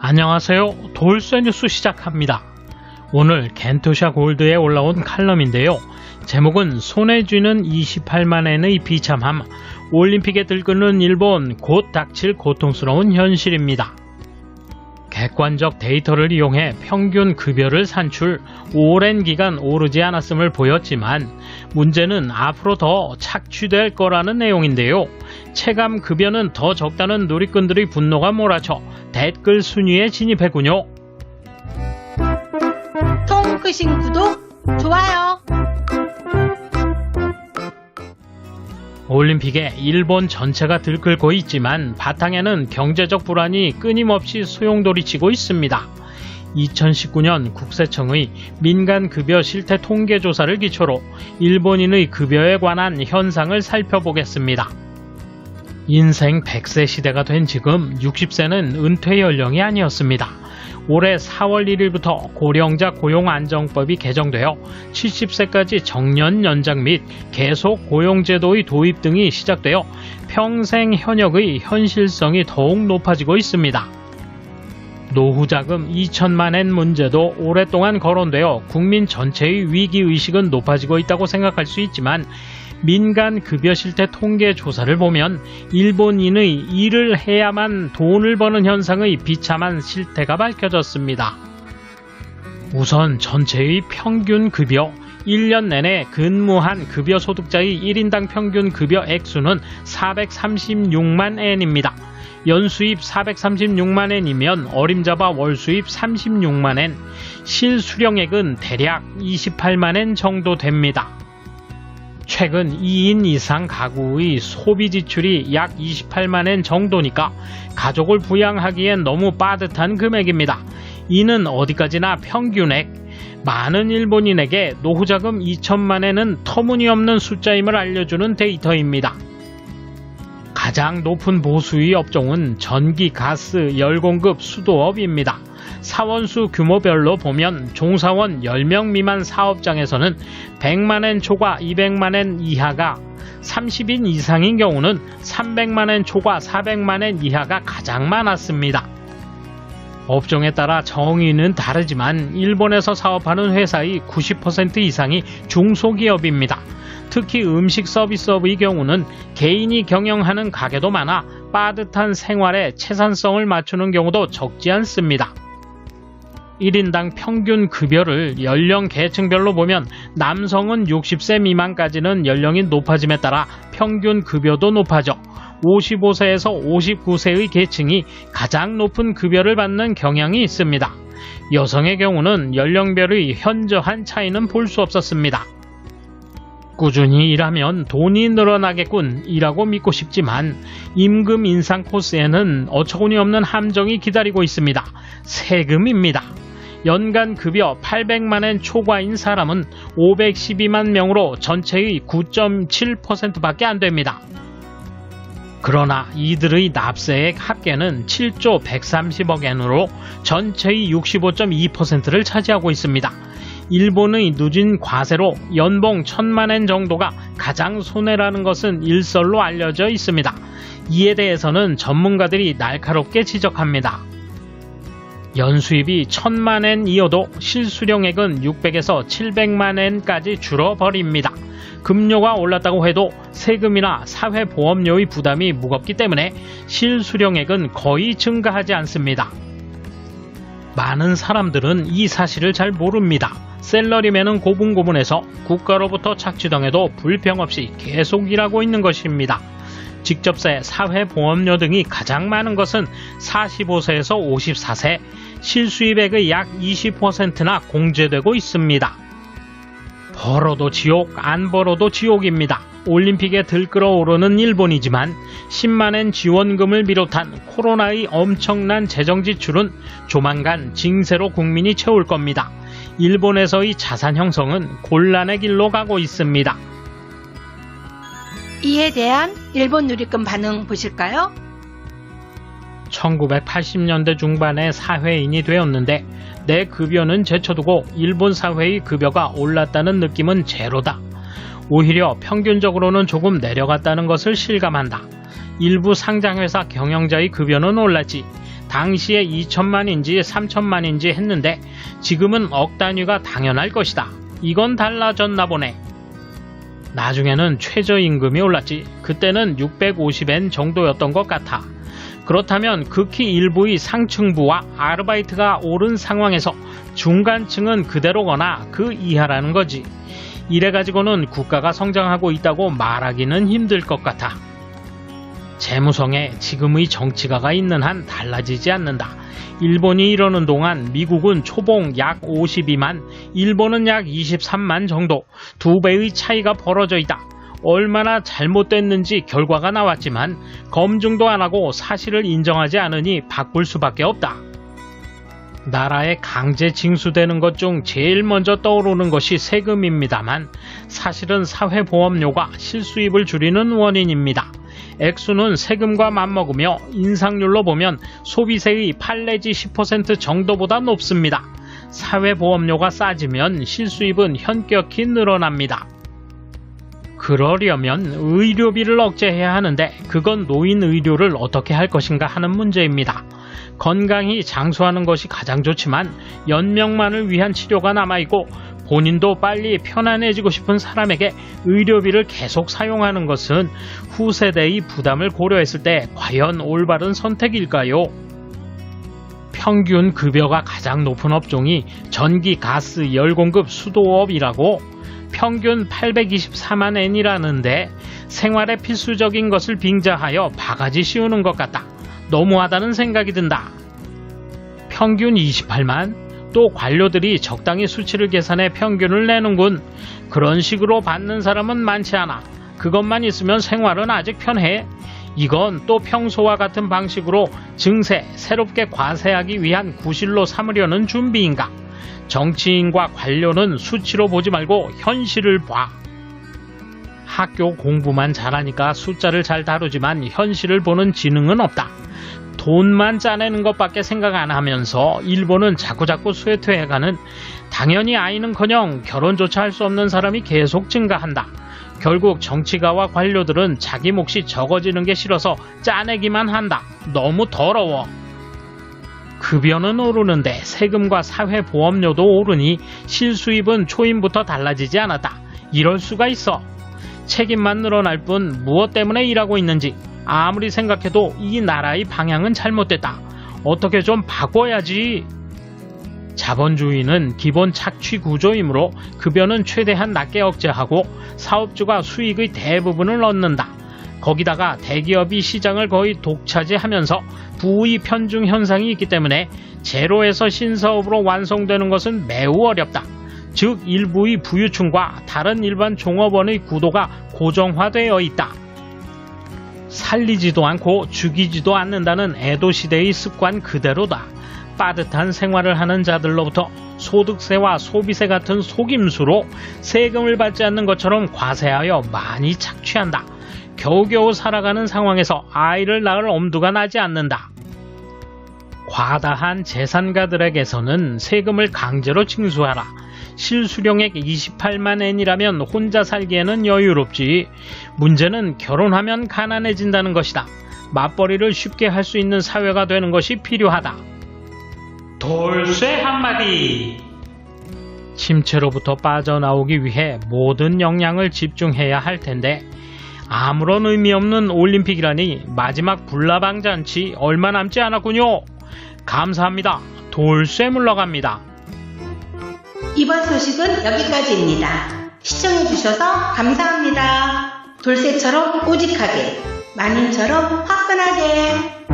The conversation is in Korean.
안녕하세요. 돌쇠 뉴스 시작합니다. 오늘 겐토샤 골드에 올라온 칼럼인데요. 제목은 손에 쥐는 28만엔의 비참함, 올림픽에 들끓는 일본 곧 닥칠 고통스러운 현실입니다. 객관적 데이터를 이용해 평균 급여를 산출, 오랜 기간 오르지 않았음을 보였지만 문제는 앞으로 더 착취될 거라는 내용인데요. 체감 급여는 더 적다는 누리꾼들의 분노가 몰아쳐 댓글 순위에 진입했군요. 통 끄신 구독, 좋아요. 올림픽에 일본 전체가 들끓고 있지만 바탕에는 경제적 불안이 끊임없이 소용돌이치고 있습니다. 2019년 국세청의 민간급여 실태 통계조사를 기초로 일본인의 급여에 관한 현상을 살펴보겠습니다. 인생 100세 시대가 된 지금 60세는 은퇴 연령이 아니었습니다. 올해 4월 1일부터 고령자 고용안정법이 개정되어 70세까지 정년 연장 및 계속 고용제도의 도입 등이 시작되어 평생 현역의 현실성이 더욱 높아지고 있습니다. 노후자금 2천만엔 문제도 오랫동안 거론되어 국민 전체의 위기의식은 높아지고 있다고 생각할 수 있지만 민간 급여 실태 통계 조사를 보면 일본인의 일을 해야만 돈을 버는 현상의 비참한 실태가 밝혀졌습니다. 우선 전체의 평균 급여, 1년 내내 근무한 급여 소득자의 1인당 평균 급여 액수는 436만 엔입니다. 연수입 436만 엔이면 어림잡아 월수입 36만 엔, 실수령액은 대략 28만 엔 정도 됩니다. 최근 2인 이상 가구의 소비 지출이 약 28만 엔 정도니까 가족을 부양하기엔 너무 빠듯한 금액입니다. 이는 어디까지나 평균액, 많은 일본인에게 노후자금 2천만 엔은 터무니없는 숫자임을 알려주는 데이터입니다. 가장 높은 보수의 업종은 전기, 가스, 열공급, 수도업입니다. 사원수 규모별로 보면 종사원 10명 미만 사업장에서는 100만엔 초과 200만엔 이하가, 30인 이상인 경우는 300만엔 초과 400만엔 이하가 가장 많았습니다. 업종에 따라 정의는 다르지만 일본에서 사업하는 회사의 90% 이상이 중소기업입니다. 특히 음식 서비스업의 경우는 개인이 경영하는 가게도 많아 빠듯한 생활에 채산성을 맞추는 경우도 적지 않습니다. 1인당 평균 급여를 연령 계층별로 보면 남성은 60세 미만까지는 연령이 높아짐에 따라 평균 급여도 높아져 55세에서 59세의 계층이 가장 높은 급여를 받는 경향이 있습니다. 여성의 경우는 연령별의 현저한 차이는 볼 수 없었습니다. 꾸준히 일하면 돈이 늘어나겠군 이라고 믿고 싶지만 임금 인상 코스에는 어처구니 없는 함정이 기다리고 있습니다. 세금입니다. 연간 급여 800만엔 초과인 사람은 512만 명으로 전체의 9.7%밖에 안 됩니다. 그러나 이들의 납세액 합계는 7조 130억 엔으로 전체의 65.2%를 차지하고 있습니다. 일본의 누진 과세로 연봉 1000만 엔 정도가 가장 손해라는 것은 일설로 알려져 있습니다. 이에 대해서는 전문가들이 날카롭게 지적합니다. 연수입이 1000만 엔이어도 실수령액은 600에서 700만 엔까지 줄어버립니다. 급료가 올랐다고 해도 세금이나 사회보험료의 부담이 무겁기 때문에 실수령액은 거의 증가하지 않습니다. 많은 사람들은 이 사실을 잘 모릅니다. 셀러리맨은 고분고분해서 국가로부터 착취당해도 불평 없이 계속 일하고 있는 것입니다. 직접세, 사회보험료 등이 가장 많은 것은 45세에서 54세, 실수입액의 약 20%나 공제되고 있습니다. 벌어도 지옥, 안 벌어도 지옥입니다. 올림픽에 들끓어오르는 일본이지만 10만엔 지원금을 비롯한 코로나의 엄청난 재정 지출은 조만간 징세로 국민이 채울 겁니다. 일본에서의 자산 형성은 곤란의 길로 가고 있습니다. 이에 대한 일본 누리꾼 반응 보실까요? 1980년대 중반에 사회인이 되었는데 내 급여는 제쳐두고 일본 사회의 급여가 올랐다는 느낌은 제로다. 오히려 평균적으로는 조금 내려갔다는 것을 실감한다. 일부 상장회사 경영자의 급여는 올랐지 당시에 2천만인지 3천만인지 했는데 지금은 억 단위가 당연할 것이다. 이건 달라졌나 보네. 나중에는 최저임금이 올랐지. 그때는 650엔 정도였던 것 같아. 그렇다면 극히 일부의 상층부와 아르바이트가 오른 상황에서 중간층은 그대로거나 그 이하라는 거지. 이래가지고는 국가가 성장하고 있다고 말하기는 힘들 것 같아. 재무성에 지금의 정치가가 있는 한 달라지지 않는다. 일본이 이러는 동안 미국은 초봉 약 52만, 일본은 약 23만 정도, 2배의 차이가 벌어져 있다. 얼마나 잘못됐는지 결과가 나왔지만 검증도 안 하고 사실을 인정하지 않으니 바꿀 수밖에 없다. 나라에 강제 징수되는 것 중 제일 먼저 떠오르는 것이 세금입니다만 사실은 사회보험료가 실수입을 줄이는 원인입니다. 액수는 세금과 맞먹으며 인상률로 보면 소비세의 8 내지 10% 정도보다 높습니다. 사회보험료가 싸지면 실수입은 현격히 늘어납니다. 그러려면 의료비를 억제해야 하는데 그건 노인 의료를 어떻게 할 것인가 하는 문제입니다. 건강히 장수하는 것이 가장 좋지만 연명만을 위한 치료가 남아있고 본인도 빨리 편안해지고 싶은 사람에게 의료비를 계속 사용하는 것은 후세대의 부담을 고려했을 때 과연 올바른 선택일까요? 평균 급여가 가장 높은 업종이 전기, 가스, 열공급, 수도업이라고 평균 824만 엔이라는데 생활에 필수적인 것을 빙자하여 바가지 씌우는 것 같다. 너무하다는 생각이 든다. 평균 28만? 또 관료들이 적당히 수치를 계산해 평균을 내는군. 그런 식으로 받는 사람은 많지 않아. 그것만 있으면 생활은 아직 편해. 이건 또 평소와 같은 방식으로 증세, 새롭게 과세하기 위한 구실로 삼으려는 준비인가? 정치인과 관료는 수치로 보지 말고 현실을 봐. 학교 공부만 잘하니까 숫자를 잘 다루지만 현실을 보는 지능은 없다. 돈만 짜내는 것밖에 생각 안 하면서 일본은 자꾸자꾸 쇠퇴해가는, 당연히 아이는커녕 결혼조차 할 수 없는 사람이 계속 증가한다. 결국 정치가와 관료들은 자기 몫이 적어지는 게 싫어서 짜내기만 한다. 너무 더러워. 급여는 오르는데 세금과 사회보험료도 오르니 실수입은 초임부터 달라지지 않았다. 이럴 수가 있어. 책임만 늘어날 뿐 무엇 때문에 일하고 있는지 아무리 생각해도 이 나라의 방향은 잘못됐다. 어떻게 좀 바꿔야지. 자본주의는 기본 착취 구조이므로 급여는 최대한 낮게 억제하고 사업주가 수익의 대부분을 얻는다. 거기다가 대기업이 시장을 거의 독차지하면서 부의 편중 현상이 있기 때문에 제로에서 신사업으로 완성되는 것은 매우 어렵다. 즉 일부의 부유층과 다른 일반 종업원의 구도가 고정화되어 있다. 살리지도 않고 죽이지도 않는다는 에도시대의 습관 그대로다. 빠듯한 생활을 하는 자들로부터 소득세와 소비세 같은 속임수로 세금을 받지 않는 것처럼 과세하여 많이 착취한다. 겨우겨우 살아가는 상황에서 아이를 낳을 엄두가 나지 않는다. 과다한 재산가들에게서는 세금을 강제로 징수하라. 실수령액 28만 엔이라면 혼자 살기에는 여유롭지. 문제는 결혼하면 가난해진다는 것이다. 맞벌이를 쉽게 할 수 있는 사회가 되는 것이 필요하다. 돌쇠 한마디. 침체로부터 빠져나오기 위해 모든 역량을 집중해야 할 텐데 아무런 의미 없는 올림픽이라니 마지막 불나방잔치 얼마 남지 않았군요. 감사합니다. 돌쇠 물러갑니다. 이번 소식은 여기까지입니다. 시청해주셔서 감사합니다. 돌쇠처럼 오직하게, 마님처럼 화끈하게.